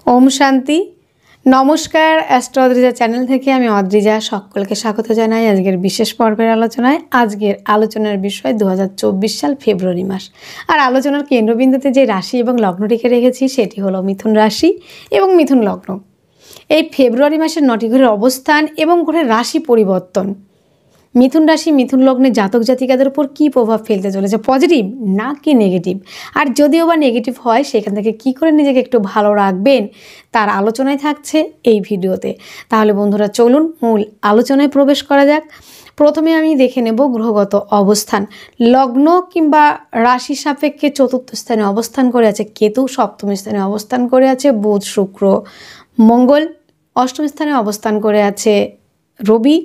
ओम शांति नमस्कार astro Adrija channel থেকে আমি অদ্রিজা সকলকে স্বাগত জানাই আজকের বিশেষ পর্বের আলোচনায়। আজকের আলোচনার বিষয় 2024 সাল ফেব্রুয়ারি মাস। আর আলোচনার কেন্দ্রবিন্দুতে যে রাশি এবং লগ্নটিকে রেখেছি সেটি হলো মিথুন রাশি এবং মিথুন লগ্ন। এই ফেব্রুয়ারি মাসের 9টি গ্রহের অবস্থান এবং গ্রহের রাশি পরিবর্তন মিথুন রাশি মিথুন লগ্নে জাতক জাতিকাদের উপর কী প্রভাব ফেলতে চলেছে, পজিটিভ না কি নেগেটিভ, আর যদিও বা নেগেটিভ হয় সেখান থেকে কী করে নিজেকে একটু ভালো রাখবেন তার আলোচনায় থাকছে এই ভিডিওতে। তাহলে বন্ধুরা চলুন মূল আলোচনায় প্রবেশ করা যাক। প্রথমে আমি দেখে নেব গ্রহগত অবস্থান। লগ্ন কিংবা রাশি সাপেক্ষে চতুর্থ স্থানে অবস্থান করে আছে কেতু, সপ্তম স্থানে অবস্থান করে আছে বুধ শুক্র মঙ্গল, অষ্টম স্থানে অবস্থান করে আছে রবি,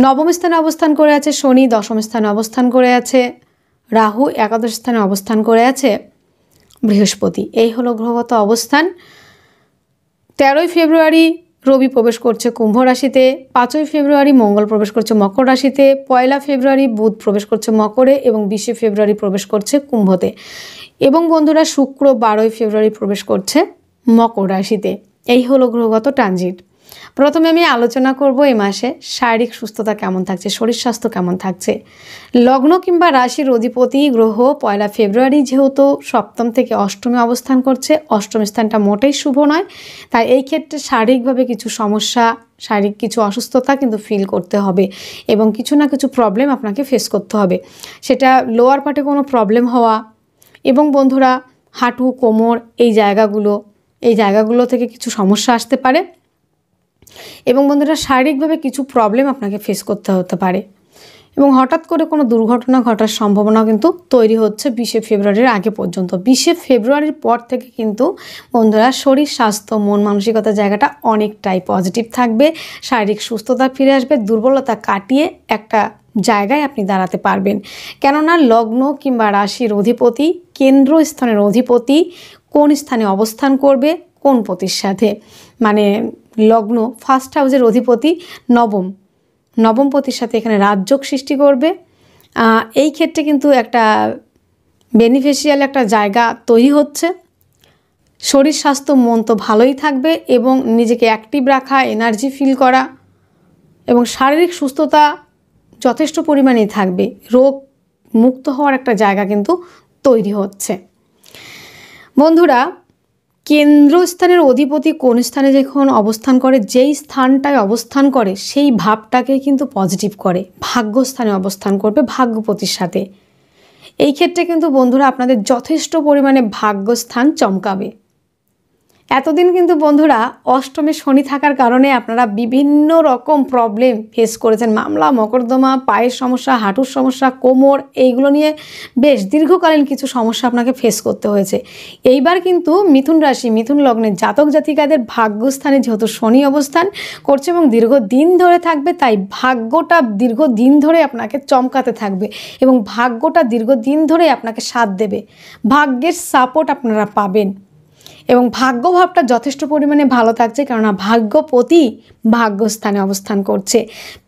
নবম স্থানে অবস্থান করে আছে শনি, দশম স্থানে অবস্থান করে আছে রাহু, একাদশ স্থানে অবস্থান করে আছে বৃহস্পতি। এই হলো গ্রহগত অবস্থান। 13ই ফেব্রুয়ারি রবি প্রবেশ করছে কুম্ভ রাশিতে, 5ই ফেব্রুয়ারি মঙ্গল প্রবেশ করছে মকর রাশিতে, 1 ফেব্রুয়ারি বুধ প্রবেশ করছে মকরে এবং 20 ফেব্রুয়ারি প্রবেশ করছে কুম্ভতে, এবং বন্ধুরা শুক্র 12ই ফেব্রুয়ারি প্রবেশ করছে মকর রাশিতে। এই হলো গ্রহগত ট্রানজিট। প্রথমে আমি আলোচনা করব এই মাসে শারীরিক সুস্থতা কেমন থাকছে, শরীর স্বাস্থ্য কেমন থাকছে। লগ্ন কিংবা রাশির অধিপতি গ্রহ 1 ফেব্রুয়ারি যেহেতু সপ্তম থেকে অষ্টমে অবস্থান করছে, অষ্টম স্থানটা মোটেই শুভ নয়, তাই এই ক্ষেত্রে শারীরিকভাবে কিছু সমস্যা, শারীরিক কিছু অসুস্থতা কিন্তু ফিল করতে হবে এবং কিছু না কিছু প্রবলেম আপনাকে ফেস করতে হবে। সেটা লোয়ার পার্টে কোনো প্রবলেম হওয়া এবং বন্ধুরা হাঁটু কোমর এই জায়গাগুলো থেকে কিছু সমস্যা আসতে পারে এবং বন্ধুরা শারীরিকভাবে কিছু প্রবলেম আপনাকে ফেস করতে হতে পারে এবং হঠাৎ করে কোনো দুর্ঘটনা ঘটার সম্ভাবনাও কিন্তু তৈরি হচ্ছে 20 ফেব্রুয়ারির আগে পর্যন্ত। 20 ফেব্রুয়ারির পর থেকে কিন্তু বন্ধুরা শরীর স্বাস্থ্য মন মানসিকতার জায়গাটা অনেকটাই পজিটিভ থাকবে, শারীরিক সুস্থতা ফিরে আসবে, দুর্বলতা কাটিয়ে একটা জায়গায় আপনি দাঁড়াতে পারবেন। কেননা লগ্ন কিংবা রাশির অধিপতি কেন্দ্রস্থানের অধিপতি কোন স্থানে অবস্থান করবে কোন পতির সাথে, মানে লগ্ন ফার্স্ট হাউসের অধিপতি নবম পতির সাথে এখানে রাজযোগ সৃষ্টি করবে। এই ক্ষেত্রে কিন্তু একটা বেনিফিশিয়াল একটা জায়গা তৈরি হচ্ছে। শরীর স্বাস্থ্য মন তো ভালোই থাকবে এবং নিজেকে অ্যাক্টিভ রাখা, এনার্জি ফিল করা এবং শারীরিক সুস্থতা যথেষ্ট পরিমাণেই থাকবে, রোগ মুক্ত হওয়ার একটা জায়গা কিন্তু তৈরি হচ্ছে। বন্ধুরা কেন্দ্রস্থানের অধিপতি কোন স্থানে যখন অবস্থান করে, যেই স্থানটায় অবস্থান করে সেই ভাবটাকে কিন্তু পজিটিভ করে, ভাগ্যস্থানে অবস্থান করবে ভাগ্যপতির সাথে। এই ক্ষেত্রে কিন্তু বন্ধুরা আপনাদের যথেষ্ট পরিমাণে ভাগ্যস্থান চমকাবে। এতদিন কিন্তু বন্ধুরা অষ্টমে শনি থাকার কারণে আপনারা বিভিন্ন রকম প্রবলেম ফেস করেছেন, মামলা মকদ্দমা, পায়ের সমস্যা, হাঁটুর সমস্যা, কোমর, এইগুলো নিয়ে বেশ দীর্ঘকালীন কিছু সমস্যা আপনাকে ফেস করতে হয়েছে। এইবার কিন্তু মিথুন রাশি মিথুন লগ্নের জাতক জাতিকাদের ভাগ্যস্থানে যেহেতু শনি অবস্থান করছে এবং দীর্ঘদিন ধরে থাকবে, তাই ভাগ্যটা দীর্ঘদিন ধরে আপনাকে চমকাতে থাকবে এবং ভাগ্যটা দীর্ঘদিন ধরে আপনাকে সাথ দেবে, ভাগ্যের সাপোর্ট আপনারা পাবেন এবং ভাগ্যভাবটা যথেষ্ট পরিমাণে ভালো থাকছে, কেননা ভাগ্যপতি ভাগ্যস্থানে অবস্থান করছে।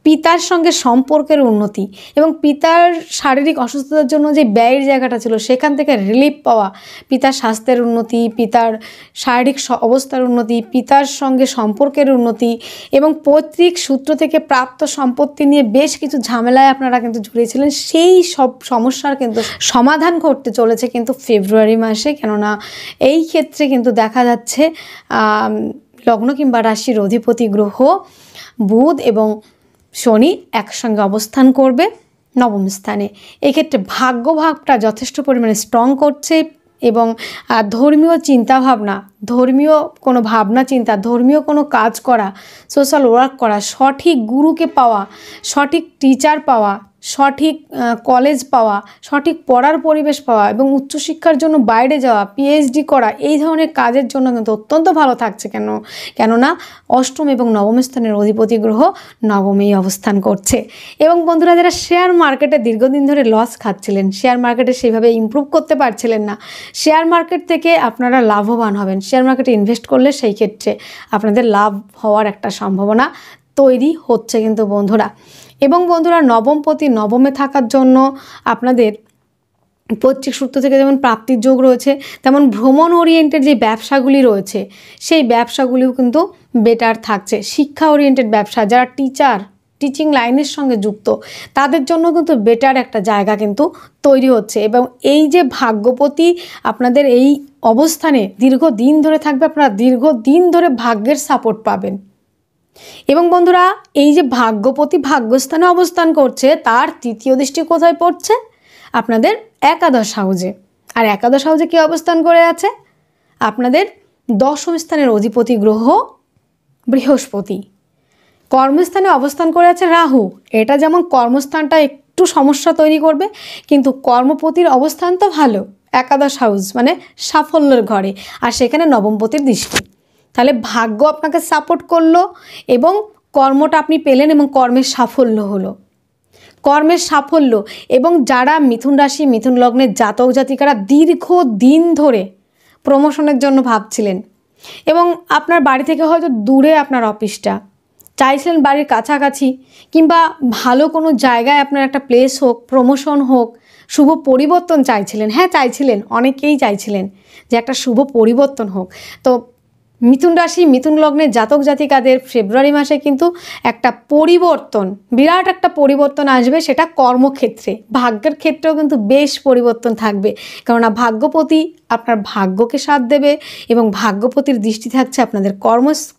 পিতার সঙ্গে সম্পর্কের উন্নতি এবং পিতার শারীরিক অসুস্থতার জন্য যে ব্যয়ের জায়গাটা ছিল সেখান থেকে রিলিফ পাওয়া, পিতার স্বাস্থ্যের উন্নতি, পিতার শারীরিক অবস্থার উন্নতি, পিতার সঙ্গে সম্পর্কের উন্নতি এবং পৈতৃক সূত্র থেকে প্রাপ্ত সম্পত্তি নিয়ে বেশ কিছু ঝামেলায় আপনারা কিন্তু জড়িয়েছিলেন, সেই সব সমস্যার কিন্তু সমাধান করতে চলেছে কিন্তু ফেব্রুয়ারি মাসে। কেননা এই ক্ষেত্রে কিন্তু দেখা যাচ্ছে লগ্ন কিংবা রাশির অধিপতি গ্রহ বুধ এবং শনি একসঙ্গে অবস্থান করবে নবম স্থানে। এক্ষেত্রে ভাগ্যভাবটা যথেষ্ট পরিমাণে স্ট্রং করছে এবং ধর্মীয় চিন্তাভাবনা, ধর্মীয় কোনো ভাবনা চিন্তা, ধর্মীয় কোনো কাজ করা, সোশ্যাল ওয়ার্ক করা, সঠিক গুরুকে পাওয়া, সঠিক টিচার পাওয়া, সঠিক কলেজ পাওয়া, সঠিক পড়ার পরিবেশ পাওয়া এবং উচ্চশিক্ষার জন্য বাইরে যাওয়া, পিএইচডি করা, এই ধরনের কাজের জন্য কিন্তু অত্যন্ত ভালো থাকছে। কেননা অষ্টম এবং নবম স্থানের অধিপতি গ্রহ নবমেই অবস্থান করছে। এবং বন্ধুরা যারা শেয়ার মার্কেটে দীর্ঘদিন ধরে লস খাচ্ছিলেন, শেয়ার মার্কেটে সেইভাবে ইমপ্রুভ করতে পারছিলেন না, শেয়ার মার্কেট থেকে আপনারা লাভবান হবেন। শেয়ার মার্কেটে ইনভেস্ট করলে সেই ক্ষেত্রে আপনাদের লাভ হওয়ার একটা সম্ভাবনা তৈরি হচ্ছে কিন্তু বন্ধুরা। এবং বন্ধুরা নবমপতি নবমে থাকার জন্য আপনাদের পৈতৃক সূত্র থেকে যেমন প্রাপ্তির যোগ রয়েছে, তেমন ভ্রমণ ওরিয়েন্টেড যে ব্যবসাগুলি রয়েছে সেই ব্যবসাগুলিও কিন্তু বেটার থাকছে। শিক্ষা ওরিয়েন্টেড ব্যবসা, যারা টিচিং লাইনের সঙ্গে যুক্ত, তাদের জন্য কিন্তু বেটার একটা জায়গা কিন্তু তৈরি হচ্ছে। এবং এই যে ভাগ্যপতি আপনাদের এই অবস্থানে দীর্ঘদিন ধরে থাকবে, আপনারা দীর্ঘদিন ধরে ভাগ্যের সাপোর্ট পাবেন। এবং বন্ধুরা, এই যে ভাগ্যপতি ভাগ্যস্থানে অবস্থান করছে, তার তৃতীয় দৃষ্টি কোথায় পড়ছে? আপনাদের একাদশ হাউজে। আর একাদশ হাউজে কি অবস্থান করে আছে? আপনাদের দশম স্থানের অধিপতি গ্রহ বৃহস্পতি। কর্মস্থানে অবস্থান করে আছে রাহু। এটা যেমন কর্মস্থানটা একটু সমস্যা তৈরি করবে, কিন্তু কর্মপতির অবস্থান তো ভালো, একাদশ হাউস মানে সাফল্যের ঘরে, আর সেখানে নবমপতির দৃষ্টি। তাহলে ভাগ্য আপনাকে সাপোর্ট করলো এবং কর্মটা আপনি পেলেন এবং কর্মের সাফল্য হলো। কর্মের সাফল্য এবং যারা মিথুন রাশি মিথুন লগ্নের জাতক জাতিকারা দীর্ঘদিন ধরে প্রমোশনের জন্য ভাবছিলেন এবং আপনার বাড়ি থেকে হয়তো দূরে আপনার অফিসটা, চাইছিলেন বাড়ির কাছাকাছি কিংবা ভালো কোনো জায়গায় আপনার একটা প্লেস হোক, প্রমোশন হোক, শুভ পরিবর্তন চাইছিলেন। হ্যাঁ, চাইছিলেন, অনেকেই চাইছিলেন যে একটা শুভ পরিবর্তন হোক। তো মিথুন রাশি মিথুন লগ্নের জাতক জাতিকাদের ফেব্রুয়ারি মাসে কিন্তু একটা পরিবর্তন, বিরাট একটা পরিবর্তন আসবে, সেটা কর্মক্ষেত্রে। ভাগ্যের ক্ষেত্রেও কিন্তু বেশ পরিবর্তন থাকবে, কেননা ভাগ্যপতি আপনার ভাগ্যকে সাথ দেবে এবং ভাগ্যপতির দৃষ্টি থাকছে আপনাদের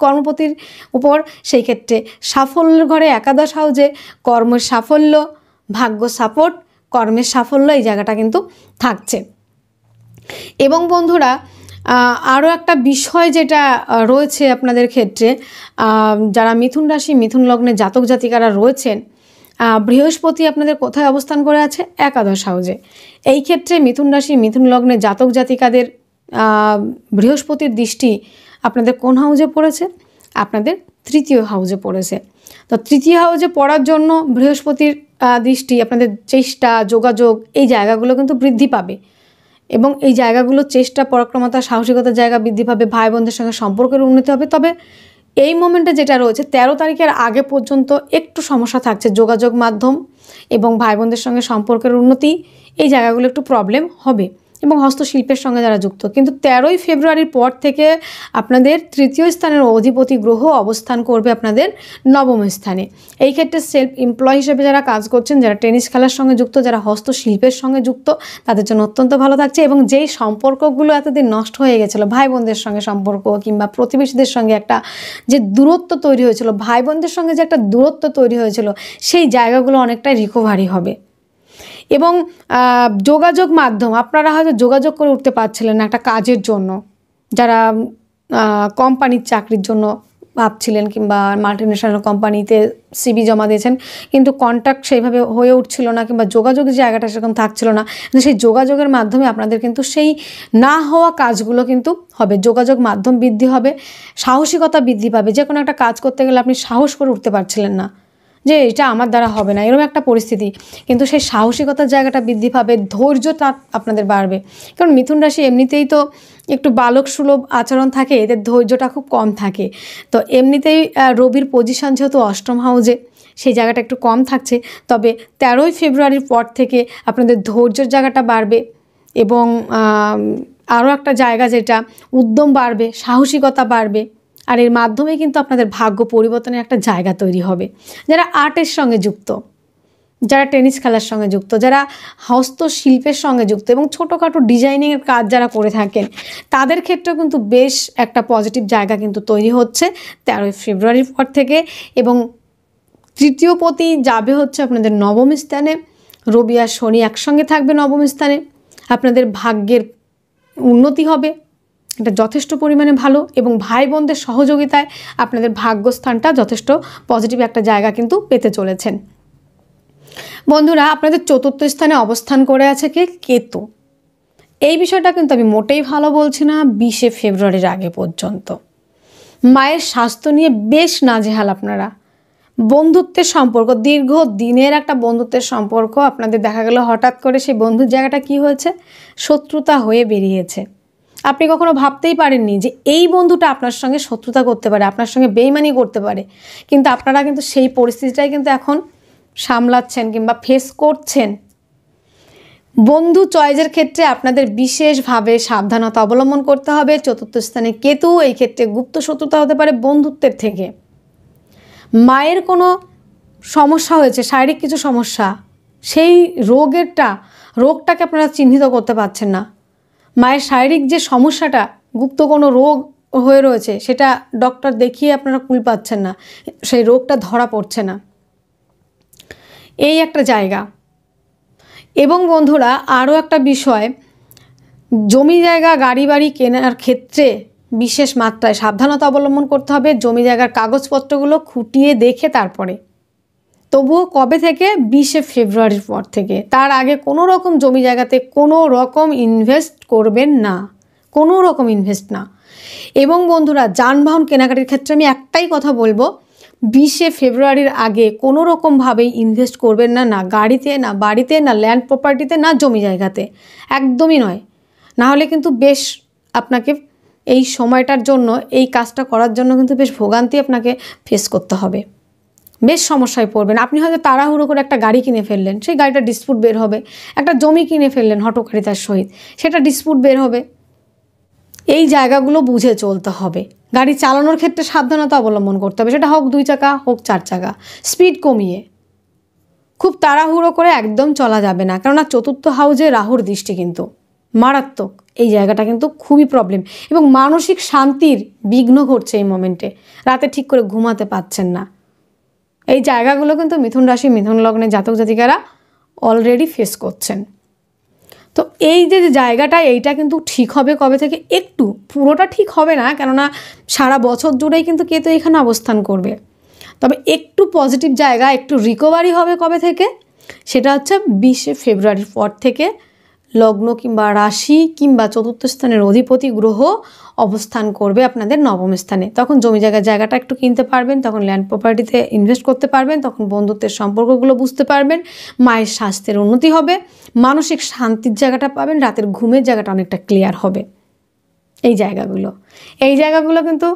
কর্মপতির উপর। সেই ক্ষেত্রে সাফল্যের ঘরে একাদশ হাউজে কর্মের সাফল্য, ভাগ্য সাপোর্ট, কর্মের সাফল্য, এই জায়গাটা কিন্তু থাকছে। এবং বন্ধুরা, আরও একটা বিষয় যেটা রয়েছে আপনাদের ক্ষেত্রে, যারা মিথুন রাশি মিথুন লগ্নে জাতক জাতিকারা রয়েছেন, বৃহস্পতি আপনাদের কোথায় অবস্থান করে আছে? একাদশ হাউজে। এই ক্ষেত্রে মিথুন রাশি মিথুন লগ্নে জাতক জাতিকাদের বৃহস্পতির দৃষ্টি আপনাদের কোন হাউজে পড়েছে? আপনাদের তৃতীয় হাউজে পড়েছে। তো তৃতীয় হাউজে পড়ার জন্য বৃহস্পতির দৃষ্টি আপনাদের চেষ্টা, যোগাযোগ, এই জায়গাগুলো কিন্তু বৃদ্ধি পাবে এবং এই জায়গাগুলো চেষ্টা, পরাক্রমতা, সাহসিকতার জায়গা বৃদ্ধি পাবে। ভাই বোনদের সঙ্গে সম্পর্কের উন্নতি হবে। তবে এই মোমেন্টে যেটা রয়েছে 13 তারিখের আগে পর্যন্ত একটু সমস্যা থাকছে, যোগাযোগ মাধ্যম এবং ভাই বোনদের সঙ্গে সম্পর্কের উন্নতি, এই জায়গাগুলো একটু প্রবলেম হবে। এবং হস্তশিল্পের সঙ্গে যারা যুক্ত, কিন্তু 13ই ফেব্রুয়ারির পর থেকে আপনাদের তৃতীয় স্থানের অধিপতি গ্রহ অবস্থান করবে আপনাদের নবম স্থানে। এই ক্ষেত্রে সেলফ এমপ্লয় হিসেবে যারা কাজ করছেন, যারা টেনিস খেলার সঙ্গে যুক্ত, যারা হস্তশিল্পের সঙ্গে যুক্ত, তাদের জন্য অত্যন্ত ভালো থাকছে। এবং যেই সম্পর্কগুলো এতদিন নষ্ট হয়ে গেছিলো, ভাই বোনদের সঙ্গে সম্পর্ক কিংবা প্রতিবেশীদের সঙ্গে একটা যে দূরত্ব তৈরি হয়েছিল, ভাই বোনদের সঙ্গে যে একটা দূরত্ব তৈরি হয়েছিল, সেই জায়গাগুলো অনেকটাই রিকভারি হবে। এবং যোগাযোগ মাধ্যম, আপনারা হয়তো যোগাযোগ করে উঠতে পারছিলেন না একটা কাজের জন্য, যারা কোম্পানির চাকরির জন্য ভাবছিলেন কিংবা মাল্টিনেশনাল কোম্পানিতে সিভি জমা দিয়েছেন, কিন্তু কন্ট্যাক্ট সেইভাবে হয়ে উঠছিল না কিংবা যোগাযোগের জায়গাটা সেরকম থাকছিল না। কিন্তু সেই যোগাযোগের মাধ্যমে আপনাদের কিন্তু সেই না হওয়া কাজগুলো কিন্তু হবে। যোগাযোগ মাধ্যম বৃদ্ধি হবে, সাহসিকতা বৃদ্ধি পাবে। যে কোনো একটা কাজ করতে গেলে আপনি সাহস করে উঠতে পারছিলেন না যে এটা আমার দ্বারা হবে না, এরকম একটা পরিস্থিতি, কিন্তু সেই সাহসিকতার জায়গাটা বৃদ্ধি পাবে, ধৈর্যটা আপনাদের বাড়বে। কারণ মিথুন রাশি এমনিতেই তো একটু বালক সুলভ আচরণ থাকে, এদের ধৈর্যটা খুব কম থাকে। তো এমনিতেই রবির পজিশন যেহেতু অষ্টম হাউজে, সেই জায়গাটা একটু কম থাকছে। তবে 13ই ফেব্রুয়ারির পর থেকে আপনাদের ধৈর্যের জায়গাটা বাড়বে এবং আরও একটা জায়গা যেটা উদ্যম বাড়বে, সাহসিকতা বাড়বে। আর এর মাধ্যমে কিন্তু আপনাদের ভাগ্য পরিবর্তনের একটা জায়গা তৈরি হবে। যারা আর্টের সঙ্গে যুক্ত, যারা টেনিস খেলার সঙ্গে যুক্ত, যারা হস্তশিল্পের সঙ্গে যুক্ত এবং ছোটোখাটো ডিজাইনিংয়ের কাজ যারা করে থাকেন, তাদের ক্ষেত্রেও কিন্তু বেশ একটা পজিটিভ জায়গা কিন্তু তৈরি হচ্ছে 13ই ফেব্রুয়ারির পর থেকে। এবং তৃতীয় পতি যাবে হচ্ছে আপনাদের নবম স্থানে, রবি আর শনি একসঙ্গে থাকবে নবম স্থানে। আপনাদের ভাগ্যের উন্নতি হবে, এটা যথেষ্ট পরিমাণে ভালো। এবং ভাই বোনদের সহযোগিতায় আপনাদের ভাগ্যস্থানটা যথেষ্ট পজিটিভ একটা জায়গা কিন্তু পেতে চলেছেন। বন্ধুরা, আপনাদের চতুর্থ স্থানে অবস্থান করে আছে কে? কেতু। এই বিষয়টা কিন্তু আমি মোটেই ভালো বলছি না 20শে ফেব্রুয়ারির আগে পর্যন্ত। মায়ের স্বাস্থ্য নিয়ে বেশ নাজেহাল আপনারা। বন্ধুত্বের সম্পর্ক, দীর্ঘ দিনের একটা বন্ধুত্বের সম্পর্ক, আপনাদের দেখা গেল হঠাৎ করে সেই বন্ধুর জায়গাটা কি হয়েছে? শত্রুতা হয়ে বেরিয়েছে। আপনি কখনো ভাবতেই পারেননি যে এই বন্ধুটা আপনার সঙ্গে শত্রুতা করতে পারে, আপনার সঙ্গে বেইমানি করতে পারে, কিন্তু আপনারা কিন্তু সেই পরিস্থিতিটাই কিন্তু এখন সামলাচ্ছেন কিংবা ফেস করছেন। বন্ধু চয়েসের ক্ষেত্রে আপনাদের বিশেষভাবে সাবধানতা অবলম্বন করতে হবে। চতুর্থ স্থানে কেতু, এই ক্ষেত্রে গুপ্ত শত্রুতা হতে পারে বন্ধুত্বের থেকে। মায়ের কোনো সমস্যা হয়েছে, শারীরিক কিছু সমস্যা, সেই রোগটাকে আপনারা চিহ্নিত করতে পারছেন না। মায়ের শারীরিক যে সমস্যাটা, গুপ্ত কোনো রোগ হয়ে রয়েছে, সেটা ডক্টর দেখিয়ে আপনারা কুল পাচ্ছেন না, সেই রোগটা ধরা পড়ছে না, এই একটা জায়গা। এবং বন্ধুরা আরও একটা বিষয়, জমি জায়গা গাড়ি বাড়ি কেনার ক্ষেত্রে বিশেষ মাত্রায় সাবধানতা অবলম্বন করতে হবে। জমি জায়গার কাগজপত্রগুলো খুঁটিয়ে দেখে তারপরে, তবুও কবে থেকে? 20শে ফেব্রুয়ারির পর থেকে। তার আগে কোনো রকম জমি জায়গাতে কোনো রকম ইনভেস্ট করবেন না, কোনো রকম ইনভেস্ট না। এবং বন্ধুরা যানবাহন কেনাকাটির ক্ষেত্রে আমি একটাই কথা বলবো, 20শে ফেব্রুয়ারির আগে কোনো রকমভাবেই ইনভেস্ট করবেন না, না গাড়িতে, না বাড়িতে, না ল্যান্ড প্রপার্টিতে, না জমি জায়গাতে, একদমই নয়। না হলে কিন্তু বেশ আপনাকে এই সময়টার জন্য, এই কাজটা করার জন্য কিন্তু বেশ ভোগান্তি আপনাকে ফেস করতে হবে, বেশ সমস্যায় পড়বেন। আপনি হয়তো তাড়াহুড়ো করে একটা গাড়ি কিনে ফেললেন, সেই গাড়িটা ডিসপুট বের হবে। একটা জমি কিনে ফেললেন হঠকারিতার সহিত, সেটা ডিসপুট বের হবে। এই জায়গাগুলো বুঝে চলতে হবে। গাড়ি চালানোর ক্ষেত্রে সাবধানতা অবলম্বন করতে হবে, সেটা হোক 2 চাকা হোক 4 চাকা, স্পিড কমিয়ে, খুব তাড়াহুড়ো করে একদম চলা যাবে না। কেননা চতুর্থ হাউজে রাহুর দৃষ্টি কিন্তু মারাত্মক, এই জায়গাটা কিন্তু খুবই প্রবলেম। এবং মানসিক শান্তির বিঘ্ন ঘটছে এই মোমেন্টে, রাতে ঠিক করে ঘুমাতে পাচ্ছেন না। এই জায়গাগুলো কিন্তু মিথুন রাশি মিথুন লগ্নে জাতক জাতিকারা অলরেডি ফেস করছেন। তো এই যে জায়গাটা, এইটা কিন্তু ঠিক হবে কবে থেকে? একটু, পুরোটা ঠিক হবে না, কেননা সারা বছর জুড়েই কিন্তু কেতু এখানে অবস্থান করবে। তবে একটু পজিটিভ জায়গা, একটু রিকভারি হবে কবে থেকে? সেটা হচ্ছে 20শে ফেব্রুয়ারির পর থেকে। লগ্ন কিংবা রাশি কিংবা চতুর্থ স্থানের অধিপতি গ্রহ অবস্থান করবে আপনাদের নবম স্থানে। তখন জমি জায়গাটা একটু কিনতে পারবেন, তখন ল্যান্ড প্রপার্টিতে ইনভেস্ট করতে পারবেন, তখন বন্ধুত্বের সম্পর্কগুলো বুঝতে পারবেন, মায়ের স্বাস্থ্যের উন্নতি হবে, মানসিক শান্তির জায়গাটা পাবেন, রাতের ঘুমের জায়গাটা অনেকটা ক্লিয়ার হবে। এই জায়গাগুলো কিন্তু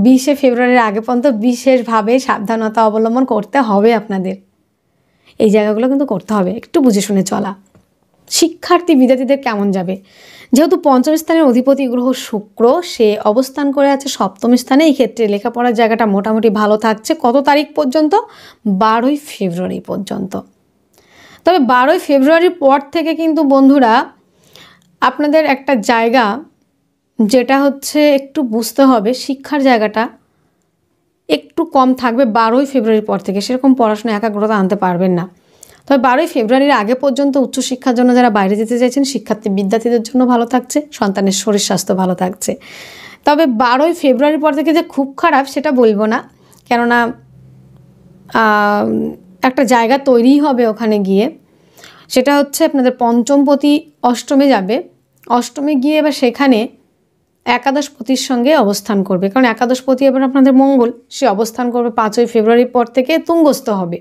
20শে ফেব্রুয়ারির আগে পর্যন্ত বিশেষভাবে সাবধানতা অবলম্বন করতে হবে আপনাদের। এই জায়গাগুলো কিন্তু করতে হবে, একটু বুঝে শুনে চলা। শিক্ষার্থী বিদ্যার্থীদের কেমন যাবে? যেহেতু পঞ্চম স্থানের অধিপতি গ্রহ শুক্র, সে অবস্থান করে আছে সপ্তম স্থানে, এই ক্ষেত্রে লেখাপড়ার জায়গাটা মোটামুটি ভালো থাকছে। কত তারিখ পর্যন্ত? 12ই ফেব্রুয়ারি পর্যন্ত। তবে 12ই ফেব্রুয়ারির পর থেকে কিন্তু বন্ধুরা আপনাদের একটা জায়গা, যেটা হচ্ছে একটু বুঝতে হবে, শিক্ষার জায়গাটা একটু কম থাকবে 12ই ফেব্রুয়ারির পর থেকে। সেরকম পড়াশোনা একাগ্রতা আনতে পারবেন না। তবে 12ই ফেব্রুয়ারির আগে পর্যন্ত উচ্চশিক্ষার জন্য যারা বাইরে যেতে চাইছেন, শিক্ষার্থী বিদ্যার্থীদের জন্য ভালো থাকছে, সন্তানের শরীর স্বাস্থ্য ভালো থাকছে। তবে 12ই ফেব্রুয়ারির পর থেকে যে খুব খারাপ সেটা বলবো না, কেননা একটা জায়গা তৈরি হবে ওখানে গিয়ে। সেটা হচ্ছে আপনাদের পঞ্চমপতি অষ্টমে যাবে, অষ্টমে গিয়ে এবার সেখানে একাদশপতির সঙ্গে অবস্থান করবে, কারণ একাদশপতি এবার আপনাদের মঙ্গল, সে অবস্থান করবে 5ই ফেব্রুয়ারির পর থেকে, তুঙ্গস্থ হবে।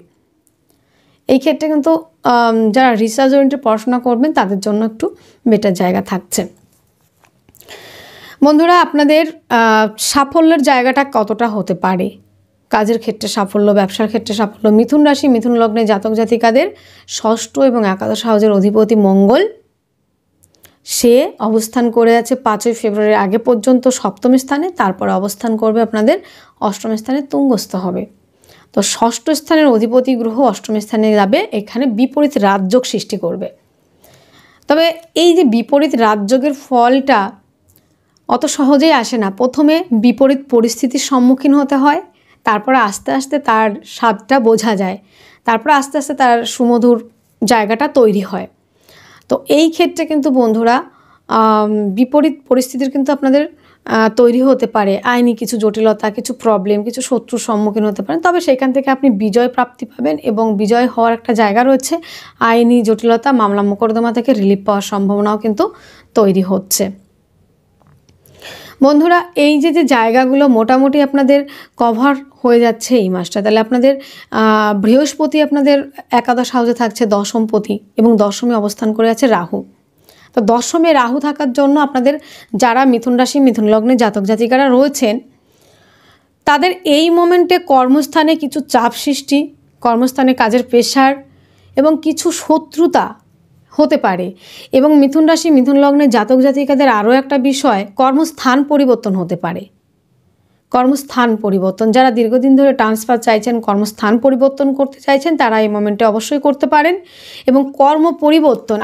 এই ক্ষেত্রে কিন্তু যারা রিসার্চ ওরিয়েন্টেড পড়াশোনা করবেন তাদের জন্য একটু বেটার জায়গা থাকছে। বন্ধুরা আপনাদের সাফল্যের জায়গাটা কতটা হতে পারে? কাজের ক্ষেত্রে সাফল্য, ব্যবসার ক্ষেত্রে সাফল্য। মিথুন রাশি মিথুন লগ্নে জাতক জাতিকাদের ষষ্ঠ এবং একাদশ হাউজের অধিপতি মঙ্গল, সে অবস্থান করে আছে 5ই ফেব্রুয়ারির আগে পর্যন্ত সপ্তম স্থানে, তারপরে অবস্থান করবে আপনাদের অষ্টম স্থানে, তুঙ্গস্থ হবে। তো ষষ্ঠ স্থানের অধিপতি গ্রহ অষ্টম স্থানে যাবে, এখানে বিপরীত রাজযোগ সৃষ্টি করবে। তবে এই যে বিপরীত রাজযোগের ফলটা অত সহজেই আসে না। প্রথমে বিপরীত পরিস্থিতির সম্মুখীন হতে হয়, তারপরে আস্তে আস্তে তার স্বাদটা বোঝা যায়, তারপরে আস্তে আস্তে তার সুমধুর জায়গাটা তৈরি হয়। তো এই ক্ষেত্রে কিন্তু বন্ধুরা বিপরীত পরিস্থিতির কিন্তু আপনাদের তৈরি হতে পারে, আইনি কিছু জটিলতা, কিছু প্রবলেম, কিছু শত্রুর সম্মুখীন হতে পারেন। তবে সেখান থেকে আপনি বিজয় প্রাপ্তি পাবেন এবং বিজয় হওয়ার একটা জায়গা রয়েছে। আইনি জটিলতা, মামলা মোকদ্দমা থেকে রিলিফ পাওয়ার সম্ভাবনাও কিন্তু তৈরি হচ্ছে। বন্ধুরা এই যে জায়গাগুলো মোটামুটি আপনাদের কভার হয়ে যাচ্ছে এই মাসটা, তাহলে আপনাদের বৃহস্পতি আপনাদের একাদশ হাউসে থাকছে দশমপতি, এবং দশমে অবস্থান করে আছে রাহু। তো দশমে রাহু থাকার জন্য আপনাদের যারা মিথুন রাশি মিথুন লগ্নে জাতক জাতিকারা রয়েছেন, তাদের এই মোমেন্টে কর্মস্থানে কিছু চাপ সৃষ্টি, কর্মস্থানে কাজের প্রেশার এবং কিছু শত্রুতা হতে পারে। এবং মিথুন রাশি মিথুন লগ্নের জাতক জাতিকাদের আরও একটা বিষয়, কর্মস্থান পরিবর্তন হতে পারে। কর্মস্থান পরিবর্তন, যারা দীর্ঘদিন ধরে ট্রান্সফার চাইছেন, কর্মস্থান পরিবর্তন করতে চাইছেন, তারা এই মোমেন্টে অবশ্যই করতে পারেন। এবং কর্ম পরিবর্তন,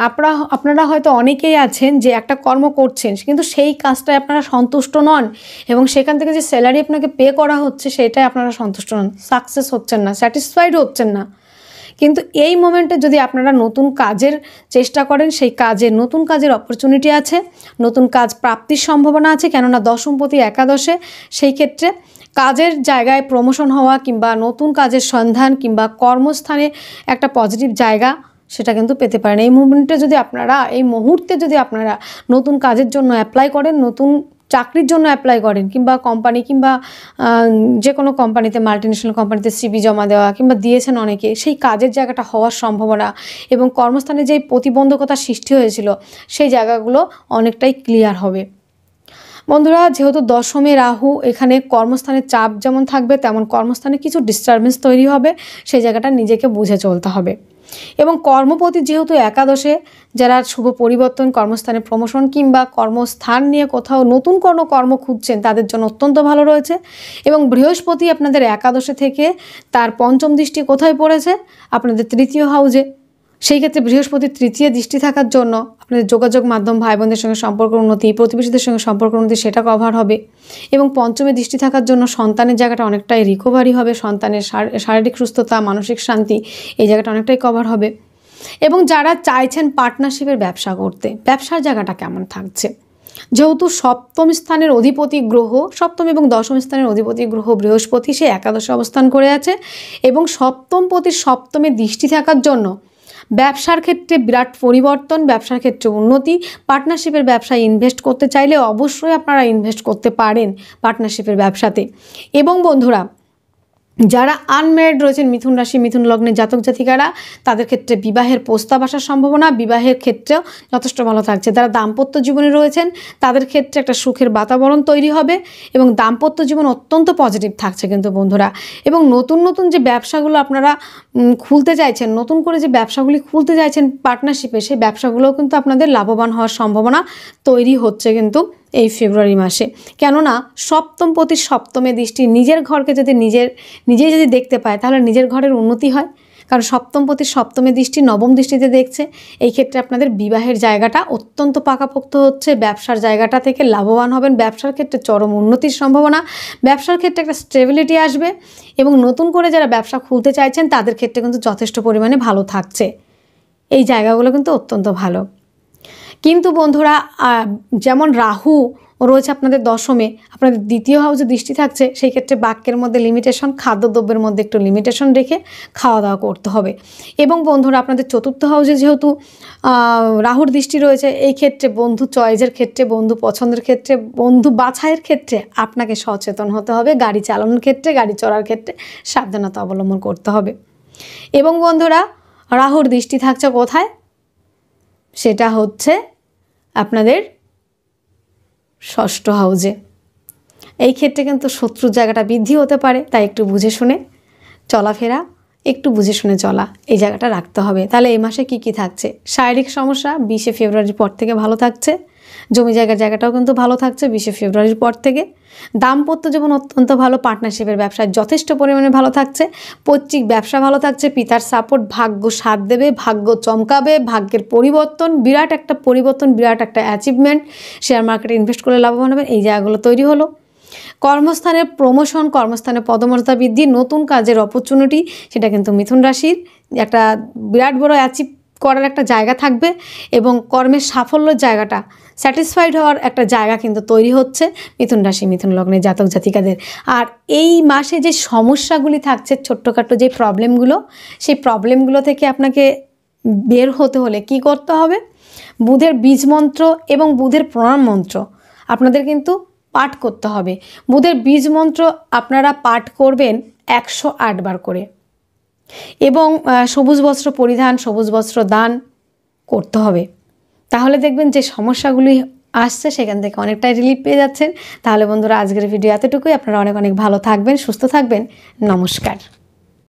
আপনারা হয়তো অনেকেই আছেন যে একটা কর্ম করছেন কিন্তু সেই কাজটায় আপনারা সন্তুষ্ট নন এবং সেখান থেকে যে স্যালারি আপনাকে পে করা হচ্ছে সেটাই আপনারা সন্তুষ্ট নন, সাকসেস হচ্ছেন না, স্যাটিসফাইড হচ্ছেন না। কিন্তু এই মোমেন্টে যদি আপনারা নতুন কাজের চেষ্টা করেন, সেই কাজে নতুন কাজের অপরচুনিটি আছে, নতুন কাজ প্রাপ্তির সম্ভাবনা আছে। কেননা দশমপতি একাদশে, সেই ক্ষেত্রে কাজের জায়গায় প্রমোশন হওয়া কিংবা নতুন কাজের সন্ধান কিংবা কর্মস্থানে একটা পজিটিভ জায়গা সেটা কিন্তু পেতে পারেন। এই মুহূর্তে যদি আপনারা নতুন কাজের জন্য অ্যাপ্লাই করেন, নতুন চাকরির জন্য অ্যাপ্লাই করেন কিংবা কোম্পানি কিংবা যে কোনো কোম্পানিতে, মাল্টিন্যাশনাল কোম্পানিতে সিভি জমা দেওয়া কিংবা দিয়েছেন অনেকে, সেই কাজের জায়গাটা হওয়ার সম্ভাবনা এবং কর্মস্থানে যেই প্রতিবন্ধকতা সৃষ্টি হয়েছিল সেই জায়গাগুলো অনেকটাই ক্লিয়ার হবে। বন্ধুরা, যেহেতু দশমে রাহু, এখানে কর্মস্থানের চাপ যেমন থাকবে তেমন কর্মস্থানে কিছু ডিস্টারবেন্স তৈরি হবে, সেই জায়গাটা নিজেকে বুঝে চলতে হবে। এবং কর্মপতি যেহেতু একাদশে, যারা শুভ পরিবর্তন, কর্মস্থানে প্রমোশন কিংবা কর্মস্থান নিয়ে কোথাও নতুন কোনো কর্ম খুঁজছেন তাদের জন্য অত্যন্ত ভালো রয়েছে। এবং বৃহস্পতি আপনাদের একাদশে থেকে তার পঞ্চম দৃষ্টি কোথায় পড়েছে? আপনাদের তৃতীয় হাউজে। সেই ক্ষেত্রে বৃহস্পতির তৃতীয় দৃষ্টি থাকার জন্য আপনাদের যোগাযোগ মাধ্যম, ভাই বোনদের সঙ্গে সম্পর্ক উন্নতি, প্রতিবেশীদের সঙ্গে সম্পর্ক উন্নতি, সেটা কভার হবে। এবং পঞ্চমে দৃষ্টি থাকার জন্য সন্তানের জায়গাটা অনেকটাই রিকভারি হবে, সন্তানের শারীরিক সুস্থতা, মানসিক শান্তি, এই জায়গাটা অনেকটাই কভার হবে। এবং যারা চাইছেন পার্টনারশিপের ব্যবসা করতে, ব্যবসার জায়গাটা কেমন থাকছে? যেহেতু সপ্তম স্থানের অধিপতি গ্রহ, সপ্তম এবং দশম স্থানের অধিপতি গ্রহ বৃহস্পতি, সে একাদশে অবস্থান করে আছে এবং সপ্তম পতির সপ্তমে দৃষ্টি থাকার জন্য ব্যবসার ক্ষেত্রে বিরাট পরিবর্তন, ব্যবসার ক্ষেত্রে উন্নতি। পার্টনারশিপের ব্যবসায় ইনভেস্ট করতে চাইলে অবশ্যই আপনারা ইনভেস্ট করতে পারেন পার্টনারশিপের ব্যবসাতে। এবং বন্ধুরা, যারা আনম্যারিড রয়েছেন মিথুন রাশি মিথুন লগ্নের জাতক জাতিকারা, তাদের ক্ষেত্রে বিবাহের প্রস্তাব আসার সম্ভাবনা, বিবাহের ক্ষেত্রেও যথেষ্ট ভালো থাকছে। যারা দাম্পত্য জীবনে রয়েছেন তাদের ক্ষেত্রে একটা সুখের বাতাবরণ তৈরি হবে এবং দাম্পত্য জীবন অত্যন্ত পজিটিভ থাকছে কিন্তু বন্ধুরা। এবং নতুন নতুন যে ব্যবসাগুলো আপনারা খুলতে চাইছেন, নতুন করে যে ব্যবসাগুলি খুলতে চাইছেন পার্টনারশিপে, সেই ব্যবসাগুলোও কিন্তু আপনাদের লাভবান হওয়ার সম্ভাবনা তৈরি হচ্ছে কিন্তু এই ফেব্রুয়ারি মাসে। কেননা সপ্তম পতির সপ্তমে দৃষ্টি, নিজের ঘরকে যদি নিজেই যদি দেখতে পায় তাহলে নিজের ঘরের উন্নতি হয়। কারণ সপ্তম পতির সপ্তমে দৃষ্টি নবম দৃষ্টিতে দেখছে। এই ক্ষেত্রে আপনাদের বিবাহের জায়গাটা অত্যন্ত পাকাপোক্ত হচ্ছে, ব্যবসার জায়গাটা থেকে লাভবান হবেন, ব্যবসার ক্ষেত্রে চরম উন্নতির সম্ভাবনা, ব্যবসার ক্ষেত্রে একটা স্টেবিলিটি আসবে। এবং নতুন করে যারা ব্যবসা খুলতে চাইছেন তাদের ক্ষেত্রে কিন্তু যথেষ্ট পরিমাণে ভালো থাকছে, এই জায়গাগুলো কিন্তু অত্যন্ত ভালো। কিন্তু বন্ধুরা, যেমন রাহু রয়েছে আপনাদের দশমে, আপনাদের দ্বিতীয় হাউসে দৃষ্টি থাকছে, সেই ক্ষেত্রে বাক্যের মধ্যে লিমিটেশন, খাদ্যদ্রব্যের মধ্যে একটু লিমিটেশন রেখে খাওয়া দাওয়া করতে হবে। এবং বন্ধুরা, আপনাদের চতুর্থ হাউসে যেহেতু রাহুর দৃষ্টি রয়েছে, এই ক্ষেত্রে বন্ধু চয়েসের ক্ষেত্রে, বন্ধু পছন্দের ক্ষেত্রে, বন্ধু বাছাইয়ের ক্ষেত্রে আপনাকে সচেতন হতে হবে। গাড়ি চালানোর ক্ষেত্রে, গাড়ি চড়ার ক্ষেত্রে সাবধানতা অবলম্বন করতে হবে। এবং বন্ধুরা, রাহুর দৃষ্টি থাকছে কোথায়? সেটা হচ্ছে আপনাদের ষষ্ঠ হাউজে। এই ক্ষেত্রে কিন্তু শত্রুর জায়গাটা বৃদ্ধি হতে পারে, তাই একটু বুঝে শুনে চলাফেরা, একটু বুঝে শুনে চলা, এই জায়গাটা রাখতে হবে। তাহলে এই মাসে কি কি থাকছে? শারীরিক সমস্যা 20শে ফেব্রুয়ারির পর থেকে ভালো থাকছে। জমি জায়গাটাও কিন্তু ভালো থাকছে 20শে ফেব্রুয়ারির পর থেকে। দাম্পত্য জীবন অত্যন্ত ভালো, পার্টনারশিপের ব্যবসায় যথেষ্ট পরিমাণে ভালো থাকছে, পৈতৃক ব্যবসা ভালো থাকছে, পিতার সাপোর্ট, ভাগ্য সাথ দেবে, ভাগ্য চমকাবে, ভাগ্যের পরিবর্তন, বিরাট একটা পরিবর্তন, বিরাট একটা অ্যাচিভমেন্ট, শেয়ার মার্কেটে ইনভেস্ট করলে লাভবান হবেন, এই জায়গাগুলো তৈরি হলো। কর্মস্থানের প্রমোশন, কর্মস্থানে পদমর্যাদা বৃদ্ধি, নতুন কাজের অপরচুনিটি, সেটা কিন্তু মিথুন রাশির একটা বিরাট বড় অ্যাচিভ করার একটা জায়গা থাকবে। এবং কর্মের সাফল্যের জায়গাটা, স্যাটিসফাইড হওয়ার একটা জায়গা কিন্তু তৈরি হচ্ছে মিথুন রাশি মিথুন লগ্নের জাতক জাতিকাদের। আর এই মাসে যে সমস্যাগুলি থাকছে, ছোট্টখাটো যে প্রবলেমগুলো, সেই প্রবলেমগুলো থেকে আপনাকে বের হতে হলে কি করতে হবে? বুধের বীজ মন্ত্র এবং বুধের প্রণাম মন্ত্র আপনাদের কিন্তু পাঠ করতে হবে। বুধের বীজ মন্ত্র আপনারা পাঠ করবেন 108 বার করে এবং সবুজ বস্ত্র পরিধান, সবুজ বস্ত্র দান করতে হবে। তাহলে দেখবেন যে সমস্যাগুলি আসছে সেখান থেকে অনেকটাই রিলিফ পেয়ে যাচ্ছেন। তাহলে বন্ধুরা, আজকের ভিডিও এতটুকুই। আপনারা অনেক অনেক ভালো থাকবেন, সুস্থ থাকবেন। নমস্কার।